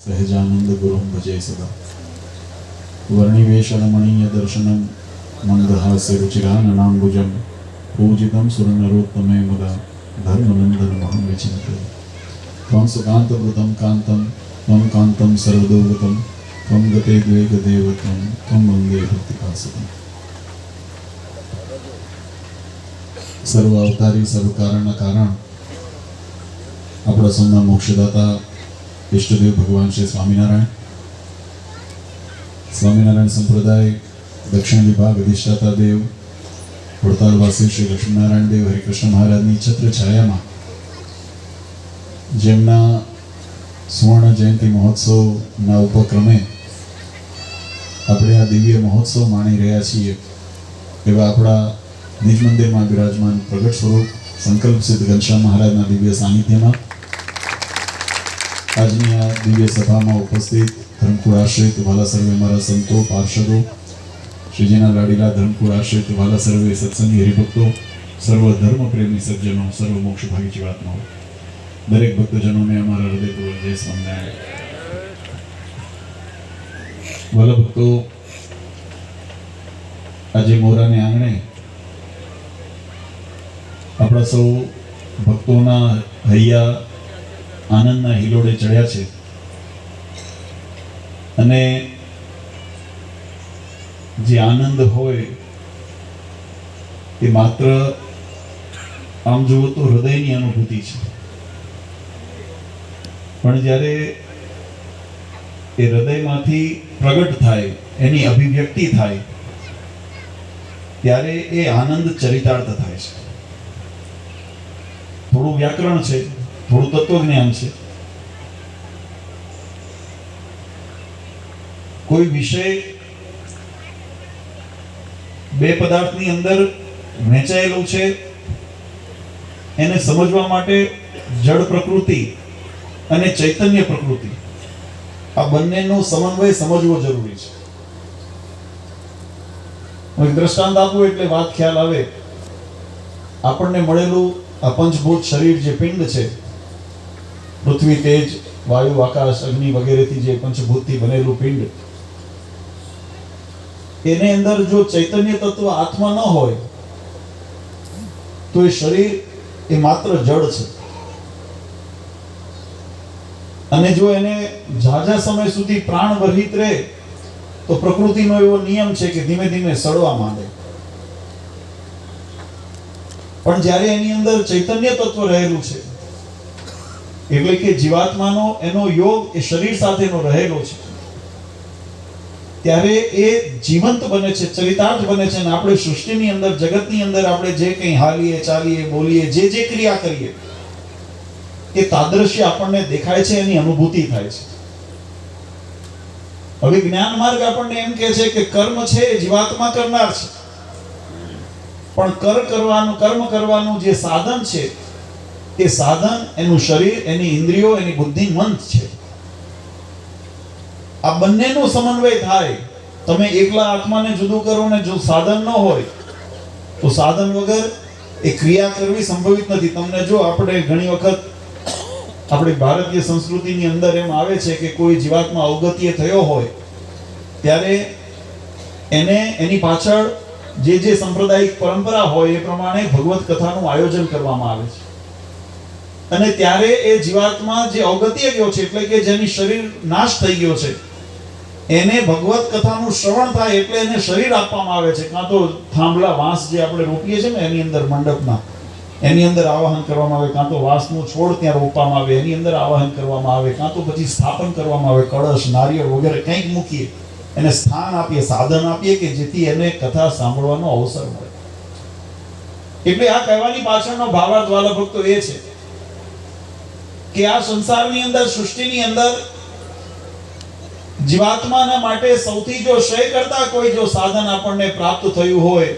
सहजानंद गुरुं भजे सदा वर्णिवेशनमणीय दर्शनं मंदहास्य रुचिराननाम्बुजं पूजितं सुरनरोत्तमे मुदा धर्मनन्दनमहं विचिन्तये त्वं सुकान्तवृतं कान्तं त्वं कान्तं सर्वदोगतं त्वं गते द्वैगदेवतं त्वं वन्दे भक्तिपासकम्। सर्व अवतारी सर्व कारण कारण अपना सौना मोक्षदाता इष्टदेव भगवान श्री स्वामीनारायण स्वामीनारायण संप्रदाय दक्षिण विभाग अधिष्ठाता देव वड़तालवासी श्री लक्ष्मीनारायण देव हरिकृष्ण महाराजनी छत्र छायामां जेमना सुवर्ण जयंती महोत्सवना उपक्रमे આપણે આ દિવ્ય મહોત્સવ માણી રહ્યા છીએ એવા આપણા નિજ મંદિરમાં બિરાજમાન પ્રગટ સ્વરૂપ સંકલ્પ સિદ્ધ ઘનશ્યામ મહારાજના દિવ્ય સાનિધ્યમાં આજની આ દિવ્ય સભામાં ઉપસ્થિત ધર્મકુળ આશ્રિત વાલા સર્વે મારા સંતો પાર્ષદો શ્રીજીના લાડીલા ધર્મકુળ આશ્રિત વાલા સર્વે સત્સંગી હરિભક્તો સર્વ ધર્મ પ્રેમી સજ્જનો સર્વ મોક્ષભાગી જીવાત્માઓ દરેક ભક્તજનોને અમારા હૃદયપૂર્વક જય સ્વામિનારાયણ। વાલા ભક્તો, આજે મોરાને આંગણે આપણા સૌ ભક્તોના હૈયા આનંદના હિલોડે ચડ્યા છે અને જે આનંદ હોય એ માત્ર આમ જુઓ તો હૃદયની અનુભૂતિ છે, પણ જ્યારે એ હૃદયમાંથી પ્રગટ થાય, એની અભિવ્યક્તિ થાય, ત્યારે એ આનંદ ચરિતાર્થ થાય છે। થોડું વ્યાકરણ છે, થોડું તત્વજ્ઞાન છે, કોઈ વિષય બે પદાર્થની અંદર વહેંચાયેલું છે એને સમજવા માટે જડ પ્રકૃતિ અને ચૈતન્ય પ્રકૃતિ આ બંનેનો સમન્વય સમજવો જરૂરી છે। હું એક દ્રષ્ટાંત આપું એટલે વાત ખ્યાલ આવે। આપણને મળેલું આ પંચભૂત શરીર જે પિંડ છે, પૃથ્વી તેજ વાયુ આકાશ અગ્નિ વગેરેથી જે પંચભૂતથી બનેલું પિંડ, એની અંદર જો ચૈતન્ય તત્વ આત્મા ન હોય તો એ શરીર એ માત્ર જડ છે અને જો એને ઝાઝા સમય સુધી પ્રાણ વરહિત રહે તો પ્રકૃતિનો એવો નિયમ છે કે ધીમે ધીમે સડવા માંડે। પણ જ્યારે એની અંદર ચૈતન્ય તત્વ રહેલું છે, એટલે કે જીવાત્માનો એનો યોગ એ શરીર સાથેનો રહેલો છે, ત્યારે એ જીવંત બને છે, ચરિતાર્થ બને છે અને આપણે સૃષ્ટિની અંદર જગતની અંદર આપણે જે કંઈ હાલીએ ચાલીએ બોલીએ જે ક્રિયા કરીએ એ તાદ્રશ્ય આપણને દેખાય છે, એની અનુભૂતિ થાય છે। હવે જ્ઞાન માર્ગ આપણને એમ કહે છે કે કર્મ છે એ જીવાત્મા કરનાર છે, પણ કર્મ કરવાનું જે સાધન છે એ સાધન એનું શરીર, એની ઇન્દ્રિયો, એની બુદ્ધિ, મન છે। આ બંનેનો સમન્વય થાય। તમે એકલા આત્માને જુદું કરો ને જો સાધન ન હોય તો સાધન વગર એ ક્રિયા કરવી સંભવિત નથી। તમને જો આપણે ઘણી વખત આપણી ભારતીય સંસ્કૃતિની અંદર એમ આવે છે કે કોઈ જીવાત્મા અવગત્ય થયો હોય ત્યારે એને એની પાછળ જે સાંપ્રદાયિક પરંપરા હોય એ પ્રમાણે ભગવત કથાનું આયોજન કરવામાં આવે છે અને ત્યારે એ જીવાત્મા જે અવગત્ય ગયો છે, એટલે કે જેની શરીર નાશ થઈ ગયો છે, એને ભગવત કથાનું શ્રવણ થાય એટલે એને શરીર આપવામાં આવે છે। કાં તો થાંભલા વાંસ જે આપણે રોપીએ છીએ ને એની અંદર મંડપમાં, એની અંદર આવાહન કરવામાં આવે, કાં તો વાંસનું છોડ ત્યાં રોપવામાં આવે, એની અંદર આવાહન કરવામાં આવે, કાં તો પછી સ્થાપન કરવામાં આવે, કળશ નારિયેળ વગેરે કંઈક મૂકીએ, એને સ્થાન આપીએ, સાધન આપીએ કે જેથી એને કથા સાંભળવાનો અવસર મળે। એટલે આ કહેવાની પાછળનો ભાવાર્થ વાલા ભક્તો એ છે કે આ સંસારની અંદર, સૃષ્ટિની અંદર જીવાત્માના માટે સૌથી જો શ્રેય કરતા કોઈ જો સાધન આપણને પ્રાપ્ત થયું હોય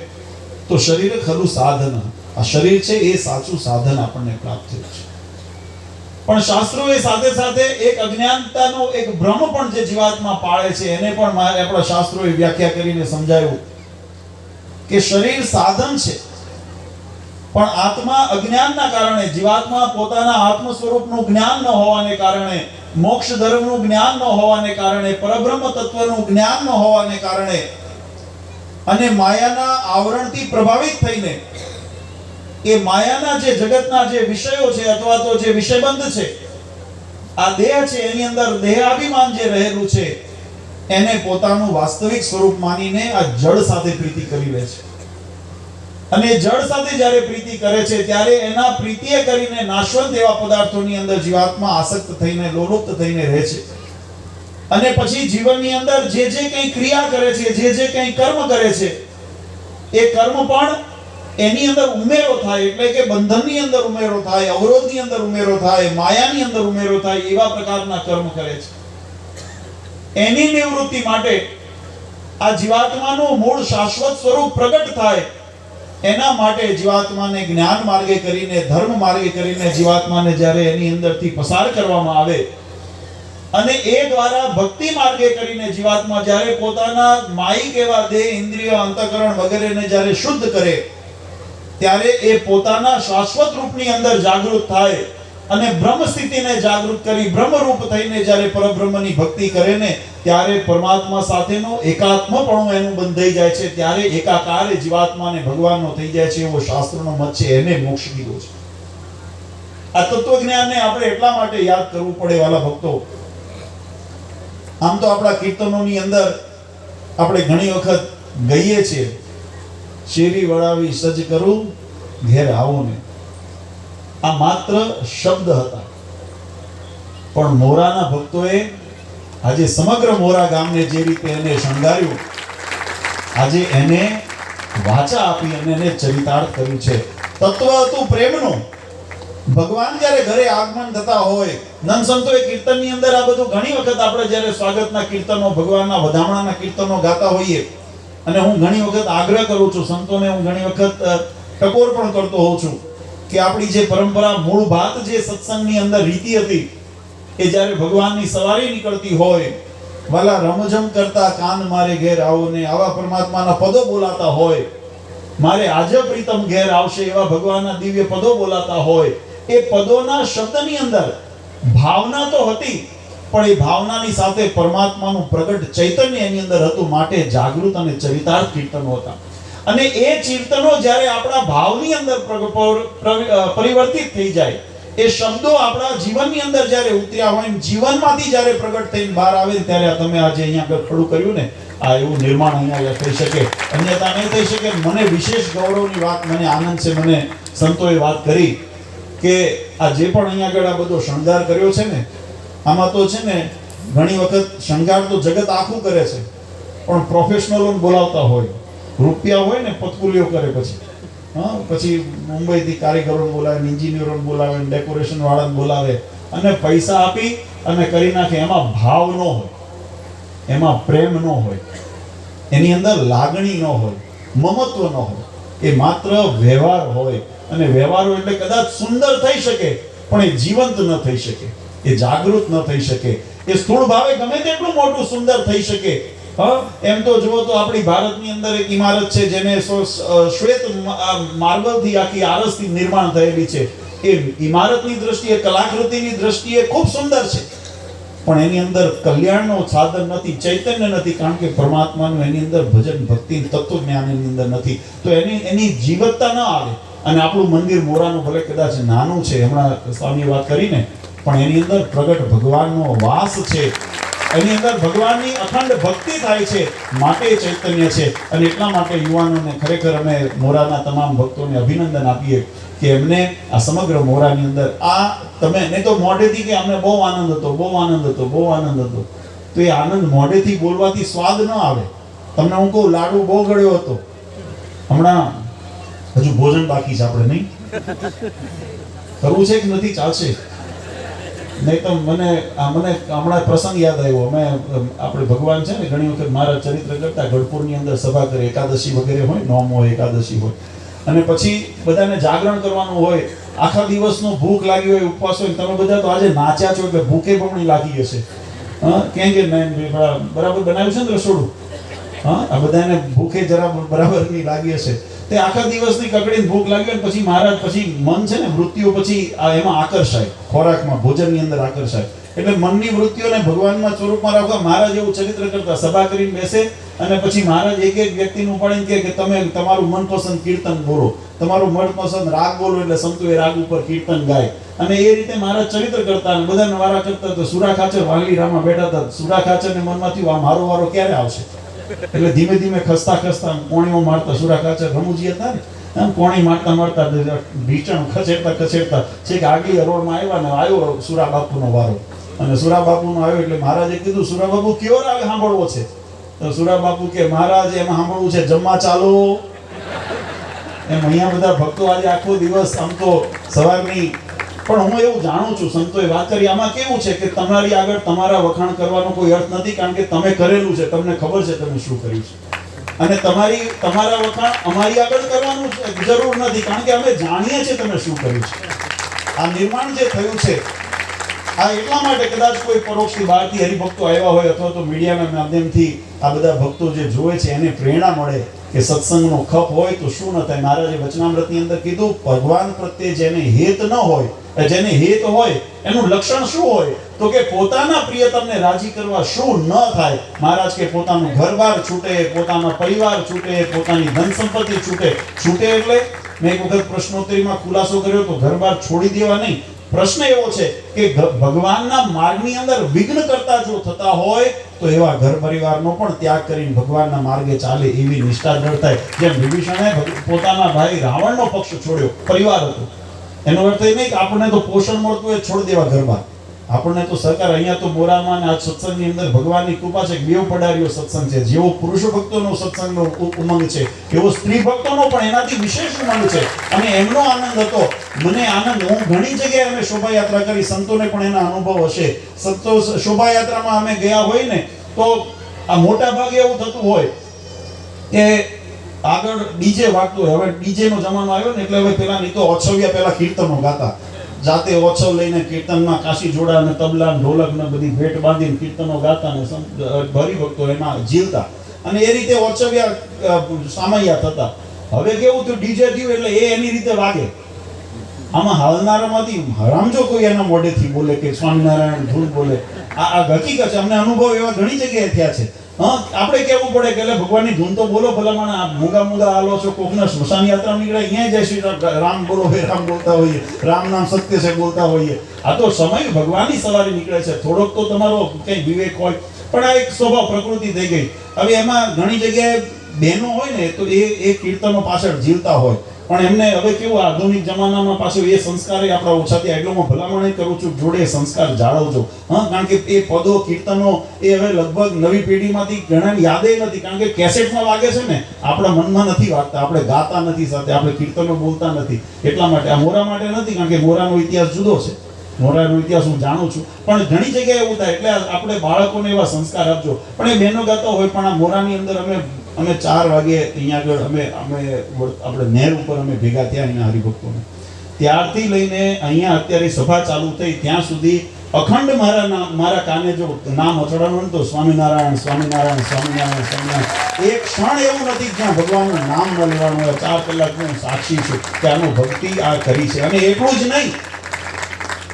તો શરીર ખરું સાધન। આ શરીર છે એ સાચું સાધન આપણને પ્રાપ્ત થયું છે। પણ શાસ્ત્રોએ સાથે સાથે એક અજ્ઞાનતાનો એક ભ્રમ પણ જે જીવાત્મા પાળે છે એને પણ આપણા શાસ્ત્રોએ વ્યાખ્યા કરીને સમજાવ્યું કે શરીર સાધન છે, પણ આત્મા અજ્ઞાનના કારણે, જીવાત્મા પોતાના આત્મ સ્વરૂપનું જ્ઞાન ન હોવાને કારણે મોક્ષ ધર્મનું જ્ઞાન ન હોવાને કારણે, પરબ્રહ્મ તત્વનું જ્ઞાન ન હોવાને કારણે અને માયાના આવરણથી પ્રભાવિત થઈને એ માયાના જે જગતના જે વિષયો છે અથવા તો જે વિષયબંધ છે, આ દેહ છે, એની અંદર દેહાભિમાન જે રહેલું છે એને પોતાનું વાસ્તવિક સ્વરૂપ માનીને આ જળ સાથે પ્રીતિ કરી લે છે. અને જળ સાથે જ્યારે પ્રીતિ કરે છે ત્યારે એના પ્રીતિએ કરીને નાશવંત એવા પદાર્થોની અંદર જીવાત્મા આસક્ત થઈને લોલુપ્ત થઈને રહે છે. અને પછી જીવનની અંદર જે જે કંઈ ક્રિયા કરે છે, જે જે કંઈ કર્મ કરે છે, એ કર્મ પણ એની અંદર ઉમેરો થાય, એટલે કે બંધનની અંદર ઉમેરો થાય, અવરોધની અંદર ઉમેરો થાય, માયાની અંદર ઉમેરો થાય, એવા પ્રકારના કર્મ કરે છે. એની નિવૃત્તિ માટે આ જીવાત્માનું મૂળ શાશ્વત સ્વરૂપ પ્રગટ થાય, એના માટે જીવાત્માને જ્ઞાન માર્ગે કરીને, ધર્મ માર્ગે કરીને જીવાત્માને જ્યારે એની અંદરથી પસાર કરવામાં આવે અને એ દ્વારા ભક્તિ માર્ગે કરીને જીવાત્મા જ્યારે પોતાના માયિક એવા દેહ, ઇન્દ્રિય, અંતઃકરણ વગેરેને જ્યારે શુદ્ધ કરે ત્યારે એ પોતાના શાશ્વત રૂપની અંદર જાગૃત થાય અને બ્રહ્મ સ્થિતિને જાગૃત કરી બ્રહ્મરૂપ થઈને જ્યારે પરબ્રહ્મની ભક્તિ કરે ને ત્યારે પરમાત્મા સાથેનો એકાત્મપણું એનું બંધાઈ જાય છે. ત્યારે એકાકાર જીવાત્માને ભગવાનનો થઈ જાય છે, એવો શાસ્ત્રનો મત છે. એને મોક્ષ કીધો છે. આ તત્વજ્ઞાનને આપણે એટલા માટે યાદ કરવું પડે વાલા ભક્તો. આમ તો આપણા કીર્તનોની અંદર આપણે ઘણી વખત ગઈએ છીએ, શેરી વળાવી સજ કરું ઘેર આવો ને. આ માત્ર શબ્દ હતા, પણ મોરાના ભક્તોએ આજે સમગ્ર મોરા ગામને જે રીતે એને શણગાર્યું, આજે એને વાચા આપી અને એને ચરિતાર્થ કર્યું છે. તત્વ હતું પ્રેમનું. ભગવાન જ્યારે ઘરે આગમન થતા હોય, નંદ સંતોએ કીર્તનની અંદર આ બધું ઘણી વખત આપણે જ્યારે સ્વાગતના કીર્તનો, ભગવાનના વધામણાના કીર્તનો ગાતા હોઈએ, અને હું ઘણી વખત આગ્રહ કરું છું સંતોને, હું ઘણી વખત ટકોર પણ કરતો હોઉં છું કે આપણી જે પરંપરા, મૂળ ભાત જે સત્સંગની અંદર રીતિ હતી, એ જ્યારે ભગવાનની સવારી નીકળતી હોય, વાલા રમઝમ કરતા કાન મારે ઘેર આવો ને, આવા પરમાત્માના પદો બોલાતા હોય, મારે આજે પ્રીતમ ઘેર આવશે એવા ભગવાનના દિવ્ય પદો બોલાતા હોય, એ પદોના શબ્દની અંદર ભાવના તો હતી, પણ એ ભાવનાની સાથે પરમાત્માનું પ્રગટ ચૈતન્ય એની અંદર હતું. માટે જાગૃત અને ચરિતાર્થ કીર્તનો હતા. અને એ કીર્તનો જ્યારે આપણા ભાવની અંદર પરિવર્તિત થઈ જાય, એ શબ્દો આપણા જીવનની અંદર જ્યારે ઉતર્યા હોય, જીવનમાંથી જ્યારે પ્રગટ થઈને બહાર આવે, ત્યારે તમે આજે અહીંયા આગળ ખડું કર્યું ને, આ એવું નિર્માણ અહીંયા થઈ શકે, અન્યથા નહીં થઈ શકે. મને વિશેષ ગૌરવની વાત, મને આનંદ છે, મને સંતોએ વાત કરી કે આ જે પણ અહીંયા આગળ આ બધો શણગાર કર્યો છે ને, આમાં તો છે ને ઘણી વખત શણગાર તો જગત આખું કરે છે, પણ પ્રોફેશનલોને બોલાવતા હોય, રૂપિયા હોય ને પતકુલીઓ કરે, પછી મુંબઈથી કારીગરોને બોલાવે, એન્જિનિયરોને બોલાવે, ડેકોરેશન વાળાને બોલાવે અને પૈસા આપી અને કરી નાખે. એમાં ભાવ ન હોય, એમાં પ્રેમ ન હોય, એની અંદર લાગણી ન હોય, મમત્વ ન હોય, એ માત્ર વ્યવહાર હોય. અને વ્યવહારો એટલે કદાચ સુંદર થઈ શકે, પણ એ જીવંત ન થઈ શકે, એ જાગૃત ન થઈ શકે. એ સ્થૂળ ભાવે ગમે તેટલું મોટું સુંદર થઈ શકે. એમ તો જુઓ તો આપણી ભારતની અંદર એક ઇમારત છે જેને શ્વેત માર્બલથી, આખી આરસથી નિર્માણ થયેલી છે. એ ઇમારતની દ્રષ્ટિએ, કલાકૃતિની દ્રષ્ટિએ ખૂબ સુંદર છે, પણ એની અંદર કલ્યાણનો સાધન નથી, ચૈતન્ય નથી, કારણ કે પરમાત્માનું એની અંદર ભજન, ભક્તિ, તત્વજ્ઞાન એની અંદર નથી. તો એની જીવતતા ન આવે. અને આપણું મંદિર મોરાનું ભલે કદાચ નાનું છે, હમણાં સ્વામીએ વાત કરીને, પણ એની અંદર પ્રગટ ભગવાનનો વાસ છે, એની અંદર ભગવાનની અખંડ ભક્તિ થાય છે, માટે ચૈતન્ય છે. અને એટલા માટે યુવાનોને ખરેખર અમે મોરાના તમામ ભક્તોને અભિનંદન આપીએ કે એમને આ સમગ્ર મોરાની અંદર આ તમે નહીં તો મોઢેથી કે અમને બહુ આનંદ હતો, બહુ આનંદ હતો, બહુ આનંદ હતો, તો એ આનંદ મોઢેથી બોલવાથી સ્વાદ ન આવે. તમને હું કહું, લાડુ બહુ ગળ્યો હતો, હમણાં હજુ ભોજન બાકી છે, આપણે નહીં કરવું છે કે નથી, ચાલશે નહીં તો મને હમણાં પ્રસંગ યાદ આવ્યો. અમે આપણે ભગવાન છે ને ઘણી વખત મારા ચરિત્ર કરતા ગઢપુરની અંદર સભા કરે, એકાદશી વગેરે હોય, નોમ હોય, એકાદશી હોય, અને પછી બધાને જાગરણ કરવાનું હોય, આખા દિવસનો ભૂખ લાગી હોય, ઉપવાસ હોય, તમે બધા તો આજે નાચ્યા છો એટલે ભૂખે પણ લાગી હશે. કેમ કે બરાબર બનાવ્યું છે ને રસોડું, આ બધાને ભૂખે જરા બરાબરની લાગી હશે. તે આખા દિવસની કકડીને ભૂખ લાગી હોય, પછી મહારાજ, પછી મન છે ને મૃત્યુ પછી એમાં આકર્ષાય, ખોરાકમાં, ભોજનની અંદર આકર્ષાય. એટલે મનની વૃત્તિઓને ભગવાનના સ્વરૂપમાં રાખવા મહારાજ એવું ચરિત્ર કરતા, સભા કરીને બેસે અને પછી મહારાજ એક એક વ્યક્તિનું ઉપાડીને કહે કે તમે તમારું મનપસંદ કીર્તન બોલો, તમારું મનપસંદ રાગ બોલો, એટલે સંતો એ રાગ ઉપર કીર્તન ગાય. અને એ રીતે મહારાજ ચરિત્ર કરતા અને બધાને વારા કરતા. તો સુરા ખાચર વાંગલી રામમાં બેઠા હતા. સુરા ખાચરને મનમાં થયું આ મારો વારો ક્યારે આવશે, એટલે ધીમે ધીમે ખસતા ખસતા કોણીઓ મારતા, સુરા ખાચર રમૂજી હતા ને, આમ કોણી મારતા મારતા ઢીચણ ખસેડતા છે કે આગલી હરોળમાં આવ્યા ને આવ્યો સુરા બાપુનો વારો. અને સુરા બાપુનો આવ્યો એટલે મહારાજે કીધું સુરા બાપુ કયો રાગ સાંભળવો છે? તો સુરા બાપુ કે મહારાજ એમાં સાંભળવું છે જમવા ચાલો. એમ અહીંયા બધા ભક્તો આજે આખો દિવસ આમ તો સવારની, પણ હું એવું જાણું છું સંતોએ વાત કરી, આમાં કેવું છે કે તમારી આગળ તમારા વખાણ કરવાનો કોઈ અર્થ નથી, કારણ કે તમે કરેલું છે, તમને ખબર છે તમે શું કર્યું છે. અને તમારા વખાણ અમારી આગળ કરવાનું જરૂર નથી, કારણ કે અમે જાણીએ છીએ તમે શું કર્યું છે. આ નિર્માણ જે થયું છે આ એટલા માટે કદાચ કોઈ પરોક્ષથી બહારથી હરિભક્તો આવ્યા હોય અથવા તો મીડિયાના માધ્યમથી આ બધા ભક્તો જે જોવે છે એને પ્રેરણા મળે કે સત્સંગનો ખપ હોય તો શું ન થાય. મહારાજે વચનામૃતની અંદર કીધું ભગવાન પ્રત્યે જેને હેત ન હોય, જેને હેત હોય એનું લક્ષણ શું હોય? તો કે પોતાના પ્રિયતમને રાજી કરવા શું ન થાય. મહારાજ કે પોતાનું ઘરબાર છૂટે, પોતાના પરિવાર છૂટે, પોતાની ધન સંપત્તિ છૂટે એટલે મેં એક વખત પ્રશ્નોત્તરીમાં ખુલાસો કર્યો તો ઘરબાર છોડી દેવા નહીં. પ્રશ્ન એવો છે કે ભગવાનના માર્ગની અંદર વિઘ્ન કરતા જો થતા હોય તો એવા ઘર પરિવારનો પણ ત્યાગ કરીને ભગવાનના માર્ગે ચાલે એવી નિષ્ઠા જળતાય. જેમ વિભીષણે પોતાના ભાઈ રાવણનો પક્ષ છોડ્યો, પરિવાર હતો, એનો અર્થ એ નહીં કે આપણને તો પોષણ મળતું હોય છોડી દેવા ઘરમાં. આપણને તો સરકાર અહીંયા તો મોરામાં અને આ સત્સંગની અંદર ભગવાનની કૃપા છે કે બેવ પડારીઓ સત્સંગ છે. જેવો પુરુષ ભક્તોનો સત્સંગનો ઉમંગ છે એવો સ્ત્રી ભક્તોનો પણ એનાથી વિશેષ ઉમંગ છે. અને એમનો આનંદ હતો, મને આનંદ. હું ઘણી જગ્યાએ અમે શોભાયાત્રા કરી, સંતોને પણ એના અનુભવ હશે. સંતો શોભાયાત્રામાં અમે ગયા હોય ને તો આ મોટા ભાગે એવું થતું હોય કે આગળ ડીજે વાગતું હોય. હવે ડીજે નો જમાનો આવ્યો ને એટલે હવે પેલા નહીં તો ઓછવ્યા પેલા કીર્તનો ગાતા, જાતે ઓછો લઈને કીર્તનમાં કાશી જોડા અને તબલા ઢોલક ને બધી ભેટ બાંધીને કીર્તનો ગાતા ને હરિભક્તો એમાં જીવતા અને એ રીતે ઓછવ્યા સામૈયા થતા. હવે કેવું થયું, ડીજે થયું એટલે એ એની રીતે વાગે. આમાં હાલનારામાંથી હરામજો કોઈ એના મોઢેથી બોલે કે સ્વામિનારાયણ ધૂન બોલે, આ હકીકત છે. અમને અનુભવ એવા ઘણી જગ્યાએ થયા છે. આપણે કેવું પડે કે એટલે ભગવાનની ધૂન તો બોલો ભલામણ, આ મૂગા હાલો છો, કોકના સ્મશાન યાત્રા નીકળે અહીંયા જય શ્રી રામ બોલો, હે રામ બોલતા હોઈએ, રામ નામ સત્ય છે બોલતા હોઈએ. આ તો સમય ભગવાનની સવારી નીકળે છે. થોડોક તો તમારો કઈ વિવેક હોય, પણ આ એક સ્વભાવ પ્રકૃતિ થઈ ગઈ. હવે એમાં ઘણી જગ્યાએ બહેનો હોય ને તો એ કીર્તનો પાછળ જીવતા હોય, પણ એમને હવે કેવું આધુનિક જમાનામાં પાછું એ સંસ્કારે આપણા ઓછા થયા. એટલે હું ભલામણ કરું છું જોડે સંસ્કાર જાળવજો. કારણ કે એ પદો કીર્તનો એ હવે લગભગ નવી પેઢીમાંથી ઘણાની યાદે નથી, કારણ કે કેસેટમાં વાગે છે ને, આપણા મનમાં નથી વાગતા, આપણે ગાતા નથી સાથે, આપણે કીર્તનો બોલતા નથી. એટલા માટે આ મોરા માટે નથી, કારણ કે મોરાનો ઇતિહાસ જુદો છે, મોરાનો ઇતિહાસ હું જાણું છું, પણ ઘણી જગ્યાએ એવું થાય. એટલે આપણે બાળકોને એવા સંસ્કાર આપજો. પણ એ બહેનો ગાતા હોય, પણ આ મોરાની અંદર અમે 4 વાગે અહીંયા આગળ અમે આપણે નહેર ઉપર અમે ભેગા થયા અહીંયા હરિભક્તોને. ત્યારથી લઈને અહીંયા અત્યારે સભા ચાલુ થઈ ત્યાં સુધી અખંડ મારા કાને જો નામ અચડાનું તો સ્વામિનારાયણ સ્વામિનારાયણ સ્વામિનારાયણ સ્વામિનારાયણ. એક ક્ષણ એવું નથી જ્યાં ભગવાનનું નામ ન લેવાનું હોય. 4 કલાક હું સાક્ષી છું કે આનું ભક્તિ આ કરી છે. અને એટલું જ નહીં,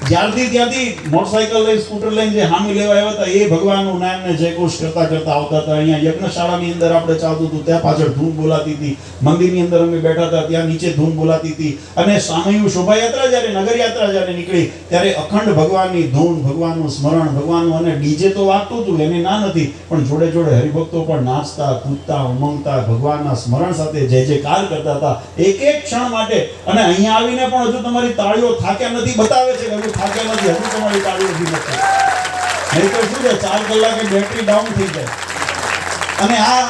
ત્યાંથી મોટરસાઇકલ લઈને સ્કૂટર લઈને જે હામી લેવા આવ્યા હતા એ ભગવાનનું નામ ને જયઘોષ કરતા આવતા હતા. અહીંયા યજ્ઞશાળાની અંદર આપણે ચાલતું હતું, ત્યાં પાછળ ધૂન બોલાતી હતી. મંદિરની અંદર અમે બેઠા હતા, ત્યાં નીચે ધૂન બોલાતી હતી. અને સામૈયું શોભાયાત્રા જ્યારે નગરયાત્રા જ્યારે નીકળી ત્યારે અખંડ ભગવાનની ધૂન, ભગવાનનું સ્મરણ, ભગવાનનું, અને ડીજે તો વાગતું હતું એને ના નથી, પણ જોડે જોડે હરિભક્તો પણ નાચતા કૂદતા ઉમંગતા ભગવાનના સ્મરણ સાથે જય જયકાર કરતા હતા એક ક્ષણ માટે. અને અહીંયા આવીને પણ હજુ તમારી તાળીઓ થાક્યા નથી બતાવે છે કે થાક્યા નથી, હજુ તમારી તાળીઓ નથી. નહીં તો શું છે, 4 કલાકે બેટરી ડાઉન થઈ જાય. અને આ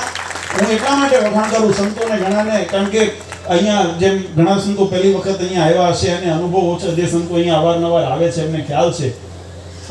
હું એટલા માટે વખાણ કરું સંતોને ઘણાને, કારણ કે અહીંયા જેમ ઘણા સંતો પહેલી વખત અહીંયા આવ્યા હશે અને અનુભવ ઓછો, જે સંતો અહીંયા અવારનવાર આવે છે એમને ખ્યાલ છે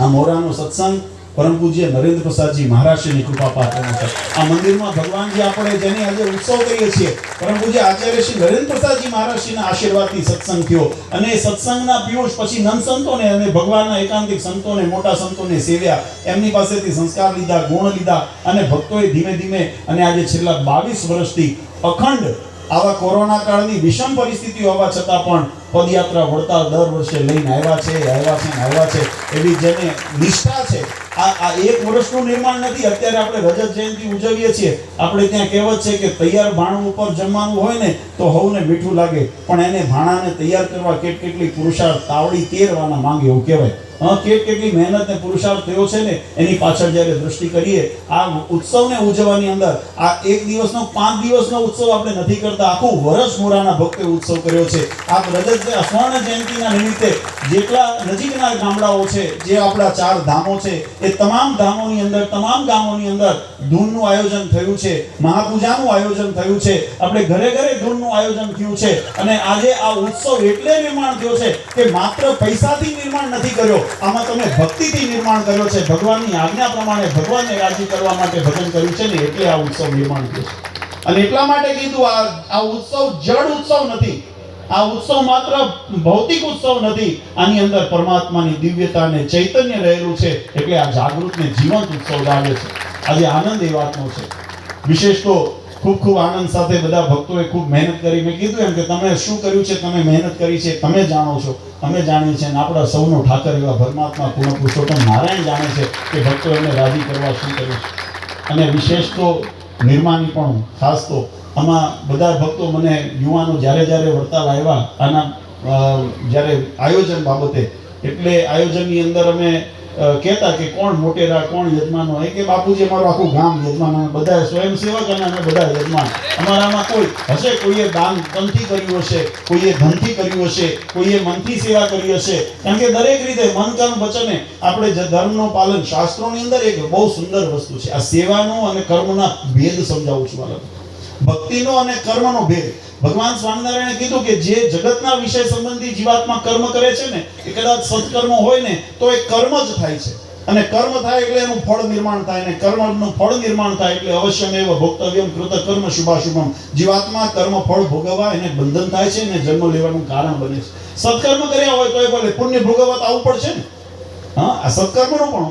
આ મોરાનો સત્સંગ પરમ પૂજ્ય નરેન્દ્ર પ્રસાદજી મહારાજની કૃપા પાત્રનો છે. આ મંદિરમાં ભગવાનજી આપણે જેની આજે ઉત્સવ કરીએ છીએ, પરમ પૂજ્ય આચાર્ય શ્રી નરેન્દ્ર પ્રસાદજી મહારાજના આશીર્વાદથી સત્સંગ થયો. અને સત્સંગના પિયુષ પછી નંદ સંતોને અને ભગવાનના એકાંતિક સંતોને, મોટા સંતોને સેવ્યા, એમની પાસેથી સંસ્કાર લીધા, ગુણ લીધા, અને ભક્તોએ ધીમે ધીમે અને આજે છેલ્લા 22 વર્ષથી અખંડ આવા કોરોના કાળની વિષમ પરિસ્થિતિઓ હોવા છતાં પણ પદયાત્રા વડતાલ દર વર્ષે લઈને આવ્યા છે એવી જેને નિષ્ઠા છે. આ એક વર્ષનું નિર્માણ નથી. અત્યારે આપણે રજત જયંતિ ઉજવીએ છીએ, આપણે ત્યાં કહેવત છે કે તૈયાર ભાણું ઉપર જમવાનું હોય ને તો હવને મીઠું લાગે, પણ એને ભાણાને તૈયાર કરવા કેટલી પુરુષાર્થ તાવડી તેરવાના માંગે એવું કહેવાય. કેટલી મહેનત ને પુરુષાર્થ થયો છે ને એની પાછળ જ્યારે દ્રષ્ટિ કરીએ, આ ઉત્સવને ઉજવવાની અંદર આ એક દિવસનો 5 દિવસનો ઉત્સવ આપણે નથી કરતા, આખું વર્ષ મોરાના ભક્તે ઉત્સવ કર્યો છે. આ રજત સ્વર્ણ જયંતિના નિમિત્તે જેટલા નજીકના ગામડાઓ છે, જે આપણા 4 ધામો છે, એ તમામ ધામોની અંદર, તમામ ગામોની અંદર ધૂનનું આયોજન થયું છે, મહાપૂજાનું આયોજન થયું છે, આપણે ઘરે ઘરે ધૂનનું આયોજન થયું છે. અને આજે આ ઉત્સવ એટલે નિર્માણ થયો છે કે માત્ર પૈસાથી નિર્માણ નથી કર્યો, આમાં તમે ભક્તિથી નિર્માણ કર્યો છે. ભગવાનની આજ્ઞા પ્રમાણે ભગવાનને રાજી કરવા માટે ભજન કર્યું છે ને એટલે આ ઉત્સવ નિર્માણ થયો છે. અને એટલા માટે કીધું આ ઉત્સવ જડ ઉત્સવ નથી, આ ઉત્સવ માત્ર ભૌતિક ઉત્સવ નથી, આની અંદર પરમાત્માની દિવ્યતા અને ચૈતન્ય રહેલું છે. એટલે આ જાગૃત ને જીવંત ઉત્સવ લાગે છે. આજે આનંદ એ વાતનો છે. વિશેષ તો ખૂબ આનંદ સાથે બધા ભક્તોએ ખૂબ મહેનત કરી. મેં કીધું એમ કે તમે શું કર્યું છે, તમે મહેનત કરી છે, તમે જાણો છો, અમે જાણીએ છીએ, અને આપણા સૌનો ઠાકર એવા પરમાત્મા પૂર્ણ પુરુષોત્તમ નારાયણ જાણે છે કે ભક્તો એને રાજી કરવા શું કર્યું છે. અને વિશેષ તો નિર્માની પણ ખાસ તો આમાં બધા ભક્તો મને યુવાનો જ્યારે વડતાલ આવ્યા આના જ્યારે આયોજન બાબતે, એટલે આયોજનની અંદર અમે કહેતા કે કોણ મોટેરા, કોણ યજમાનો, એ કે બાપુજી અમારું આખું ગામ યજમાન, અમે બધા સ્વયંસેવક અને અમે બધા યજમાન. અમારામાં કોઈ હશે, કોઈએ દાન તનથી કર્યું હશે, કોઈએ ધનથી કર્યું હશે, કોઈએ મનથી સેવા કરી હશે. કારણ કે દરેક રીતે મન કર્મ વચને આપણે જે ધર્મનું પાલન, શાસ્ત્રોની અંદર એક બહુ સુંદર વસ્તુ છે, આ સેવાનો અને કર્મના ભેદ સમજાવું છું મારા. ભક્તિનો અને કર્મનો ભેદ. ભગવાન સ્વામિનારાયણે કીધું કે જે જગતના વિષય સંબંધી જીવાત્મા કર્મ કરે છે ને, એ કદાચ સત્કર્મ હોય ને તો એ કર્મ જ થાય છે. અને કર્મ થાય એટલે એનું ફળ નિર્માણ થાય, અને કર્મનું ફળ નિર્માણ થાય એટલે અવશ્યમેવ ભોક્તવ્યમ કૃત કર્મ શુભાશુભમ. જીવાત્મા કર્મ ફળ ભોગવવા એને બંધન થાય છે ને જન્મ લેવાનું કારણ બને છે. સત્કર્મ કર્યા હોય તો એ ભલે પુણ્ય ભોગવવા આવવું પડશે ને. આ સત્કર્મનો પણ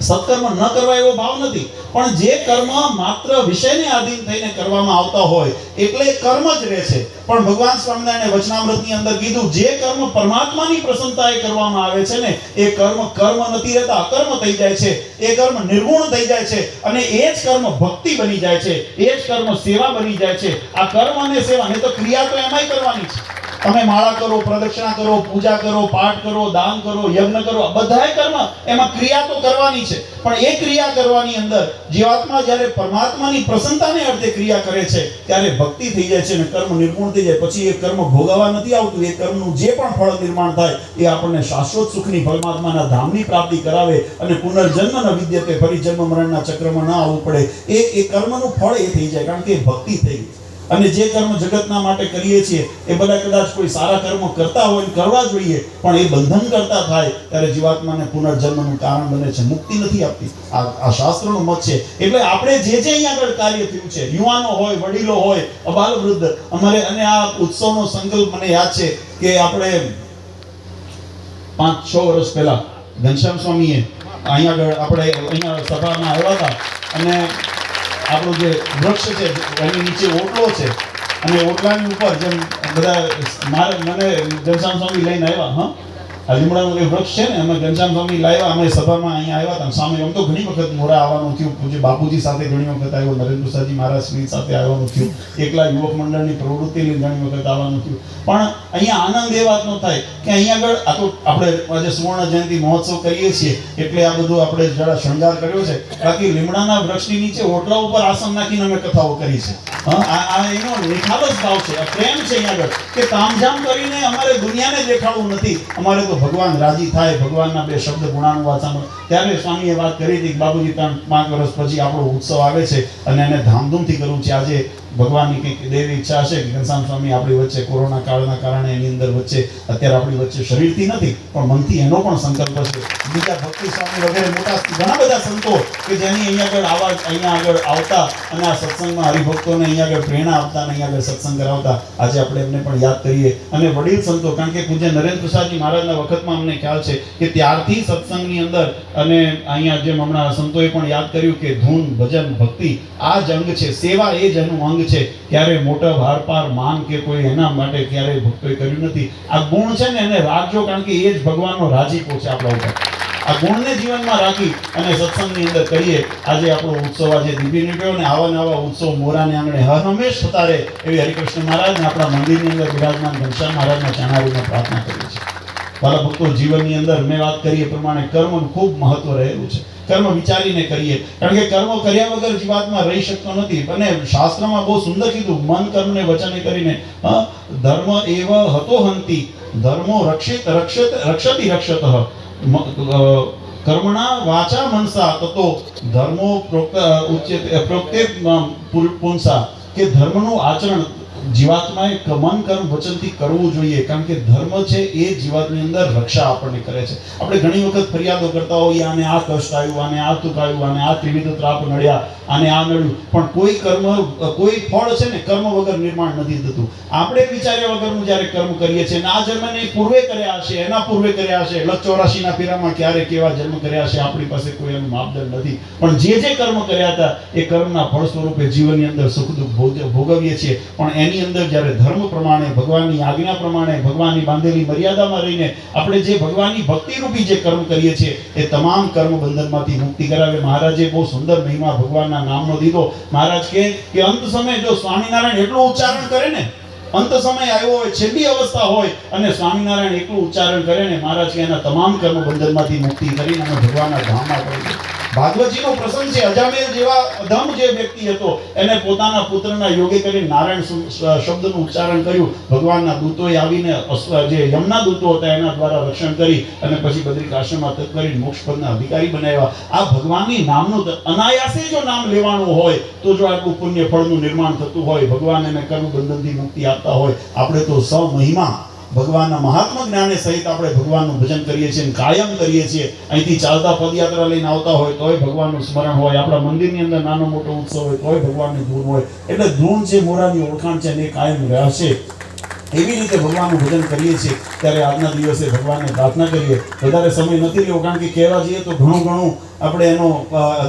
સત્કર્મ ન કરવા એવો ભાવ નથી, પણ જે કર્મ માત્ર વિષયને આધીન થઈને કરવામાં આવતા હોય એટલે કર્મ જ રહે છે. પણ ભગવાન સ્વામિનારાયણે વચનામૃતની અંદર કીધું જે કર્મ પરમાત્માની પ્રસન્નતાએ કરવામાં આવે છે ને એ કર્મ નથી રહેતા, અકર્મ થઈ જાય છે, એ કર્મ નિર્ગુણ થઈ જાય છે, અને એ જ કર્મ ભક્તિ બની જાય છે, એ જ કર્મ સેવા બની જાય છે. આ કર્મ અને સેવા, ને તો ક્રિયા તો એમાંય કરવાની છે. તમે માળા કરો, પ્રદક્ષિણા કરો, પૂજા કરો, પાઠ કરો, દાન કરો, યજ્ઞ કરો, બધાય કર્મ, એમાં ક્રિયા તો કરવાની છે. પણ એ ક્રિયા કરવાની અંદર જીવાત્મા જ્યારે પરમાત્માની પ્રસન્નતાને અર્થે ક્રિયા કરે છે ત્યારે ભક્તિ થઈ જાય છે અને કર્મ નિર્ગુણ થઈ જાય. પછી એ કર્મ ભોગવવા નથી આવતું. એ કર્મનું જે પણ ફળ નિર્માણ થાય એ આપણને શાશ્વત સુખની પરમાત્માના ધામની પ્રાપ્તિ કરાવે અને પુનર્જન્મ ન વિદ્યતે, ફરી જન્મ મરણના ચક્રમાં ન આવવું પડે. એ કર્મનું ફળ એ થઈ જાય, કારણ કે એ ભક્તિ થઈ ગઈ. અને જે કર્મ જગતના માટે કરીએ છીએ એ બધા કદાચ કોઈ સારા કર્મ કરતા હોય, કરવા જોઈએ, પણ એ બંધન કરતા થાય ત્યારે જીવાત્માને પુનર્જન્મનું કારણ બને છે, મુક્તિ નથી આપતી. આ શાસ્ત્રનો મત છે. એટલે આપણે જે અહીંયા આગળ કાર્ય થયું છે, યુવાનો હોય, વડીલો હોય, અબાલ વૃદ્ધ, અમારે, અને આ ઉત્સવનો સંકલ્પ મને યાદ છે કે આપણે 5-6 વર્ષ પહેલા ઘનશ્યામ સ્વામીએ અહીંયા સભામાં આવ્યા હતા, અને આપણું જે વૃક્ષ છે એની નીચે ઓટલો છે, અને ઓટલાની ઉપર જેમ બધા મને ઘનશ્યામ સ્વામી લઈને આવ્યા. આ લીમડાનું જે વૃક્ષ છે ને, અમે ઘનશ્યામ સ્વામી લાવ્યા, અમે સભામાં અહીંયા આવ્યા હતા. સામે આમ તો ઘણી વખત મોરા આવવાનું થયું, પૂજ્ય બાપુજી સાથે ઘણી વખત આવ્યો, નરેન્દ્ર પ્રસાદજી મહારાજ શ્રી સાથે આવવાનું થયું, એકલા યુવક મંડળની પ્રવૃત્તિની ઘણી વખત આવવાનું થયું. પણ અહીંયા આનંદ એ વાતનો થાય કે અહીંયા આગળ આ તો આપણે આજે સુવર્ણ જયંતિ મહોત્સવ કરીએ છીએ એટલે આ બધું આપણે જરા શણગાર કર્યો છે. બાકી લીમડાના વૃક્ષની નીચે ઓટલા ઉપર આસન નાખીને અમે કથાઓ કરી છે. આ એનો નિખાલસ ભાવ છે, આ પ્રેમ છે અહીંયા આગળ, કે તામઝામ કરીને અમારે દુનિયાને દેખાડવું નથી, અમારે તો ભગવાન રાજી થાય, ભગવાનના 2 શબ્દ ગુણાનુવાચામાં. ત્યારે સ્વામીએ વાત કરી હતી કે બાબુજી 3-5 વર્ષ પછી આપણો ઉત્સવ આવે છે અને એને ધામધૂમથી કરવું છે. આજે ભગવાનની કંઈક દેવી ઈચ્છા હશે કે ઘનશ્યામ સ્વામી આપણી વચ્ચે કોરોના કાળના કારણે એની અંદર વચ્ચે અત્યારે આપણી વચ્ચે શરીરથી નથી પણ મનથી એનો પણ સંકલ્પ છે. બીજા ભક્તિ સ્વામી વગેરે મોટા ઘણા બધા સંતો કે જેની અહીંયા આગળ આવતા અને આ સત્સંગમાં હરિભક્તોને અહીંયા આગળ પ્રેરણા આપતા અને અહીંયા આગળ સત્સંગ કરાવતા, આજે આપણે એમને પણ યાદ કરીએ. અને વડીલ સંતો, કારણ કે પૂજ્ય નરેન્દ્ર પ્રસાદજી મહારાજના વખતમાં અમને ખ્યાલ છે કે ત્યારથી સત્સંગની અંદર અને અહીંયા જેમ હમણાં સંતોએ પણ યાદ કર્યું કે ધૂન ભજન ભક્તિ આ જ અંગ છે, સેવા એ જ એનું અંગ છે. ક્યારે મોટા ભારપાર માન કે કોઈ એના માટે ક્યારેય ભક્તોએ કર્યું નથી. આ ગુણ છે ને એને રાખજો, કારણ કે એ જ ભગવાનનો રાજીપો છે આપણા ઉપર. આ ગુણને જીવનમાં રાખી અને સત્સંગની અંદર કરીએ. આજે આપણો ઉત્સવ આજે દીપી નીકળ્યો ને આવા નવા ઉત્સવ મોરાને આંગણે હર હંમેશ થતા રહે એવી હરિકૃષ્ણ મહારાજને આપણા મંદિરની અંદર બિરાજમાન ઘનશ્યામ મહારાજના ચરણારીમાં પ્રાર્થના કરીએ છીએ. વાલા ભક્તો, જીવનની અંદર મેં વાત કરી એ પ્રમાણે કર્મનું ખૂબ મહત્વ રહેલું છે. કર્મ વિચારીને કરીએ, કારણ કે કર્મ કર્યા વગર જીવાત્મા રહી શકતો નથી. અને શાસ્ત્રમાં બહુ સુંદર કીધું, મન કર્મ ને વચને કરીને ધર્મ એવ હતો હંતી ધર્મો રક્ષતિ રક્ષતઃ કર્મણા વાચા મનસા તતો ધર્મો પ્રોક્તે પુંસા, કે ધર્મનું આચરણ જીવાત્માએ મન કર્મ વચનથી કરવું જોઈએ, કારણ કે ધર્મ છે એ જીવાતની અંદર રક્ષા આપણને કરે છે. આપણે ઘણી વખત ફરિયાદો કરતા હોઈએ, આને આ કષ્ટ આવ્યું, આને આ દુઃખ આવ્યું, આને આ ત્રિવિધ ત્રાપ નડ્યા, આને આ નડ્યું, પણ કોઈ કર્મ કોઈ ફળ છે ને કર્મ વગર નિર્માણ નથી થતું. આપણે વિચાર્યા વગરનું જ્યારે કર્મ કરીએ છીએ, આ જન્મને પૂર્વે કર્યા હશે, એના પૂર્વે કર્યા હશે, 84 ના ફેરામાં ક્યારે કેવા જન્મ કર્યા હશે, આપણી પાસે કોઈ એનું માપદંડ નથી. પણ જે કર્મ કર્યા હતા એ કર્મના ફળ સ્વરૂપે જીવનની અંદર સુખ દુઃખ ભોગવીએ છીએ. પણ એની અંદર જ્યારે ધર્મ પ્રમાણે, ભગવાનની આજ્ઞા પ્રમાણે, ભગવાનની બાંધેલી મર્યાદામાં રહીને આપણે જે ભગવાનની ભક્તિ રૂપી જે કર્મ કરીએ છીએ એ તમામ કર્મ બંધનમાંથી મુક્તિ કરાવે. મહારાજે બહુ સુંદર મહિમા ભગવાનના નામનો દીધો. મહારાજ કે અંત સમય જો સ્વામિનારાયણ એટલું ઉચ્ચારણ કરે ને, અંત સમય આવ્યો હોય, છેલ્લી અવસ્થા હોય અને સ્વામિનારાયણ એટલું ઉચ્ચારણ કરે ને, મહારાજ કે એના તમામ કર્મ બંધનમાંથી મુક્તિ કરીને અમે ભગવાનના ધામમાં પડી. ભાગવતજીનો પ્રસંગ છે. અજામેલ જેવા અધમ જે વ્યક્તિ હતો એને પોતાના પુત્રના યોગે કરીને નારાયણ શબ્દનું ઉચ્ચારણ કર્યું. ભગવાનના દૂતોએ આવીને જે યમના દૂતો હતા એના દ્વારા રક્ષણ કરી અને પછી બદ્રિકાશ્રમમાં તપ કરી મોક્ષપદના અધિકારી બનાવ્યા. આ ભગવાનની નામનું અનાયાસે જો નામ લેવાનું હોય તો જો આટલું પુણ્ય ફળનું નિર્માણ થતું હોય, ભગવાન એને કર્મ બંધનથી મુક્તિ આપતા હોય, આપણે તો મહિમા ભગવાનના મહાત્મા જ્ઞાને સહિત આપણે ભગવાનનું ભજન કરીએ છીએ, કાયમ કરીએ છીએ. અહીંથી ચાલતા પદયાત્રા લઈને આવતા હોય તોય ભગવાનનું સ્મરણ હોય, આપણા મંદિરની અંદર નાનો મોટો ઉત્સવ હોય તોય ભગવાનની ધૂન હોય. એટલે ધૂન છે મોરાની ઓળખાણ છે અને એ કાયમ રહેશે. એવી રીતે ભગવાનનું ભજન કરીએ છીએ. ત્યારે આજના દિવસે ભગવાનને પ્રાર્થના કરીએ. વધારે સમય નથી લેવો, કારણ કે કહેવા જઈએ તો ઘણું આપણે એનો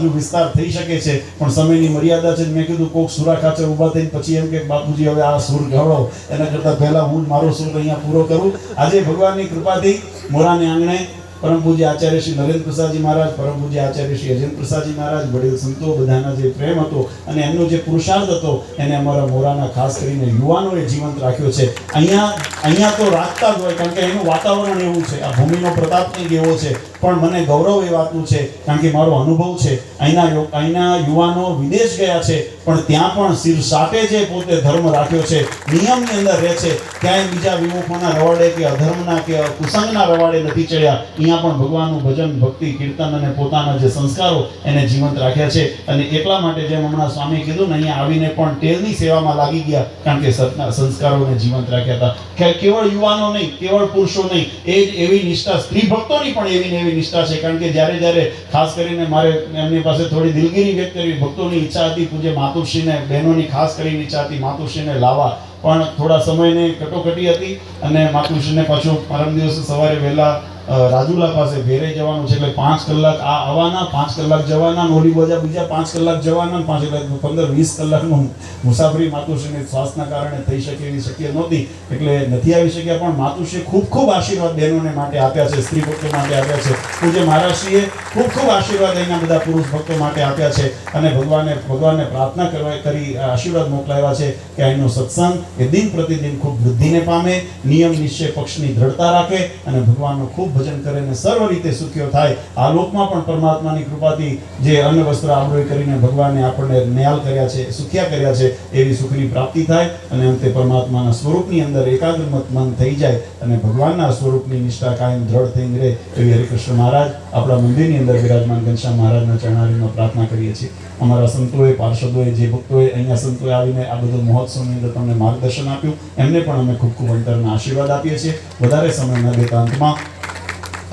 હજુ વિસ્તાર થઈ શકે છે, પણ સમયની મર્યાદા છે. મેં કીધું કોક સુરા ખાચર ઊભા થઈને પછી એમ કે બાપુજી હવે આ સુર ગવડો, એના કરતાં પહેલા હું મારો સુર અહીંયા પૂરો કરું. આજે ભગવાનની કૃપાથી મોરાને આંગણે પરમ પૂજ્ય આચાર્ય શ્રી નરેન્દ્ર પ્રસાદજી મહારાજ, પરમ પૂજ્ય આચાર્ય શ્રી અજેન્દ્ર પ્રસાદજી મહારાજ, વડીલ સંતો બધાના જે પ્રેમ હતો અને એમનો જે પુરુષાર્થ હતો એને અમારા મોરાના ખાસ કરીને યુવાનોએ જીવંત રાખ્યો છે. અહીંયા તો રાખતા જ હોય, કારણ કે એનું વાતાવરણ એવું છે, આ ભૂમિનો પ્રતાપ કંઈક એવો છે. પણ મને ગૌરવ એ વાતનું છે, કારણ કે મારો અનુભવ છે. અહીંના યુવાનો વિદેશ ગયા છે પણ ત્યાં પણ શિર સાટે છે, પોતે ધર્મ રાખ્યો છે, નિયમની અંદર રહે છે. ક્યાંય બીજા વિમુખોના રવાડે કે અધર્મના કે કુસંગના રવાડે નથી ચડ્યા. અહીંયા પણ ભગવાનનું ભજન, ભક્તિ, કીર્તન અને પોતાના જે સંસ્કારો એને જીવંત રાખ્યા છે. અને એટલા માટે જેમ હમણાં સ્વામી કીધું ને, અહીંયા આવીને પણ ટેલની સેવામાં લાગી ગયા, કારણ કે સંસ્કારોને જીવંત રાખ્યા હતા. કેવળ યુવાનો નહીં, કેવળ પુરુષો નહીં, એ જ એવી નિષ્ઠા સ્ત્રી ભક્તોની પણ એવી નિષ્ઠા છે. કારણ કે જ્યારે ખાસ કરીને મારે એમની પાસે થોડી દિલગીરી વ્યક્ત કરવી, ભક્તોની ઈચ્છા હતી, પૂજ્ય માતુશ્રીને, બહેનોની ખાસ કરીને ઈચ્છા હતી માતુશ્રીને લાવવા, પણ થોડા સમયની કટોકટી હતી અને માતુશ્રીને પાછું પરમ દિવસે સવારે વહેલા રાજુલા પાસે ભેરે જવાનું છે, એટલે 5 કલાક આ આવવાના, 5 કલાક જવાના, નોલી બીજા 5 કલાક જવાના, 5 કલાક 15-20 કલાકનું મુસાફરી માતુશ્રીને શ્વાસના કારણે થઈ શકે એવી શક્ય નહોતી, એટલે નથી આવી શક્યા. પણ માતુશ્રીએ ખૂબ આશીર્વાદ બહેનોને માટે આપ્યા છે, સ્ત્રી ભક્તો માટે આપ્યા છે. પૂજ્ય મહારાજશ્રીએ ખૂબ આશીર્વાદ એના બધા પુરુષ ભક્તો માટે આપ્યા છે. અને ભગવાનને પ્રાર્થના કરી આશીર્વાદ મોકલાવ્યા છે કે અહીંનો સત્સંગ એ દિન પ્રતિદિન ખૂબ વૃદ્ધિને પામે, નિયમ નિશ્ચય પક્ષની દ્રઢતા રાખે અને ભગવાનનો ખૂબ ભજન કરે અને સર્વ રીતે સુખ્યો થાય. આ લોકમાં પણ પરમાત્માની કૃપાથી જે અન્ન વસ્ત્ર આબરૂ કરીને ભગવાને આપણને ન્યાલ કર્યા છે, સુખ્યા કર્યા છે, એવી સુખની પ્રાપ્તિ થાય અને અંતે પરમાત્માના સ્વરૂપની અંદર એકાગ્રમત મન થઈ જાય અને ભગવાનના સ્વરૂપની નિષ્ઠા કાયમ દ્રઢ થઈને રહે એવી હરિકૃષ્ણ મહારાજ આપણા મંદિરની અંદર વિરાજમાન ઘનશ્યામ મહારાજના ચરણારીમાં પ્રાર્થના કરીએ છીએ. અમારા સંતોએ, પાર્ષદોએ, જે ભક્તોએ અહીંયા સંતોએ આવીને આ બધું મહોત્સવની અંદર તમને માર્ગદર્શન આપ્યું, એમને પણ અમે ખૂબ અંતરના આશીર્વાદ આપીએ છીએ. વધારે સમય ન લેતા અંતમાં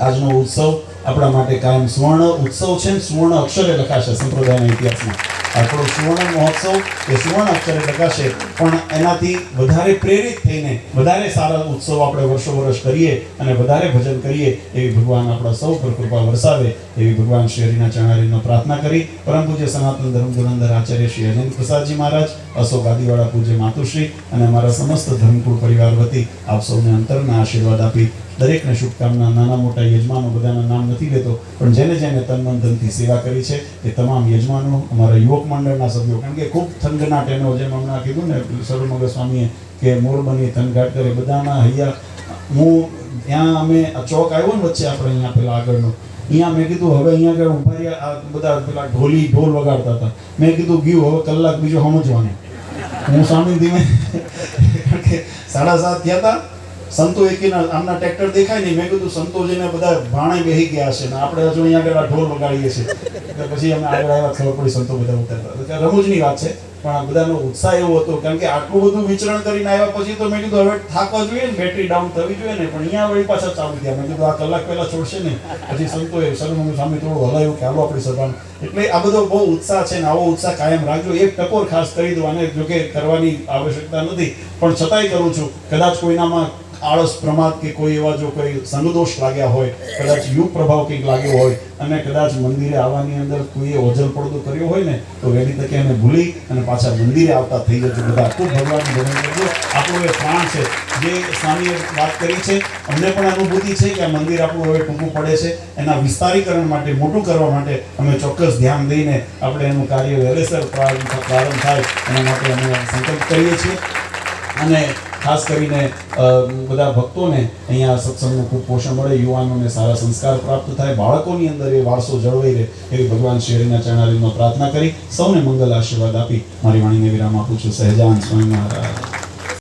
આજનો ઉત્સવ આપણા માટે કાયમ સુવર્ણ ઉત્સવ છે, સુવર્ણ અક્ષરે લખાશે સંપ્રદાયના ઇતિહાસમાં. આપણો સુવર્ણ મહોત્સવ એ સુવર્ણ અક્ષરે પ્રકાશે, પણ એનાથી વધારે પ્રેરિત થઈને વધારે સારા ઉત્સવ આપણે વર્ષો વર્ષ કરીએ અને વધારે ભજન કરીએ એવી ભગવાન આપણા સૌ પર કૃપા વરસાવે એવી ભગવાન શ્રી હરિના ચરણારીનો પ્રાર્થના કરી પરમ પૂજ્ય સનાતન ધર્મ ધુરંધર આચાર્ય શ્રી અજેન્દ્ર પ્રસાદજી મહારાજ, અશોક આદિવાળા પૂજ્ય માતુશ્રી અને અમારા સમસ્ત ધર્મકુળ પરિવાર વતી આપ સૌને અંતરના આશીર્વાદ આપી દરેકને શુભકામના. નાના મોટા યજમાનો બધાના નામ નથી લેતો, પણ જેને જેને તન મન ધનથી સેવા કરી છે એ તમામ યજમાનો, અમારા યુવક મંડળના સભ્યો, કારણ કે ખૂબ થનગનાટ એનો જેમ હમણાં કીધું ને સર્વમંગલ સ્વામીએ કે મોરબની થનગાટ કરે બધાના હૈયા. હું ત્યાં અમે ચોક આવ્યો ને વચ્ચે આપણે અહીંયા પેલા આગળનો, અહીંયા મેં કીધું હવે અહીંયા આગળ ઉભા રહ્યા આ બધા પેલા ઢોલ વગાડતા હતા. મેં કીધું ગયું હવે કલાક બીજો સમજવાનું. હું સ્વામી ધીમે 7:30 થયા હતા. સંતો એકીના આમના ટ્રેક્ટર દેખાય નહીં. મેં કીધું સંતોજીને બધા ભાણે બેસી ગયા છે ને આપણે હજુ અહીંયા આગળ ઢોલ વગાડીએ છીએ. પછી અમે આગળ આવ્યા, ખબર પડી સંતો બધા ઉતરતા. રમૂજની વાત છે, પણ આ બધાનો ઉત્સાહ એવો હતો કારણ કે આટલું બધું વિચરણ કરીને આવ્યા પછી તો મેં કીધું હવે થાકવા જોઈએ ને, બેટરી ડાઉન થવી જોઈએ ને, પણ અહીંયા વળી પાછા ચાલુ થયા. મેં કીધું આ કલાક પહેલા છોડશે ને. પછી સંતોએ સર્વમંગલ સ્વામી થોડું હલાવ્યું કે હાલો આપણી સભામાં. એટલે આ બધો બહુ ઉત્સાહ છે ને આવો ઉત્સાહ કાયમ રાખજો. એક ટકોર ખાસ કરી દો, આને જોકે કરવાની આવશ્યકતા નથી પણ છતાંય કરું છું. કદાચ કોઈનામાં આળસ પ્રમાદ કે કોઈ એવા જો કોઈ સંગદોષ લાગ્યા હોય, કદાચ યુગ પ્રભાવ કંઈક લાગ્યો હોય અને કદાચ મંદિરે આવવાની અંદર કોઈએ ઓજલ પડદો કર્યો હોય ને તો વહેલી તકે એને ભૂલી અને પાછા મંદિરે આવતા થઈ જજો. બધા ખૂબ ભગવાનનું ભજન કરજો. આપણું એ પ્રાણ છે જે સ્વામીએ વાત કરી છે. અમને પણ અનુભૂતિ છે કે આ મંદિર આપણું હવે ટૂંકું પડે છે. એના વિસ્તારીકરણ માટે, મોટું કરવા માટે અમે ચોક્કસ ધ્યાન દઈને આપણે એનું કાર્ય વહેલેસર પ્રારંભ થાય એના માટે અમે સંકલ્પ કરીએ છીએ. અને ખાસ કરીને બધા ભક્તોને અહીંયા સત્સંગનું ખૂબ પોષણ મળે, યુવાનોને સારા સંસ્કાર પ્રાપ્ત થાય, બાળકોની અંદર એ વારસો જળવાઈ રહે એવી ભગવાન શ્રી હરિના ચરણારીમાં પ્રાર્થના કરી સૌને મંગલ આશીર્વાદ આપી મારી વાણીને વિરામ આપું છું. સહેજાન સ્વામી મહારાજ.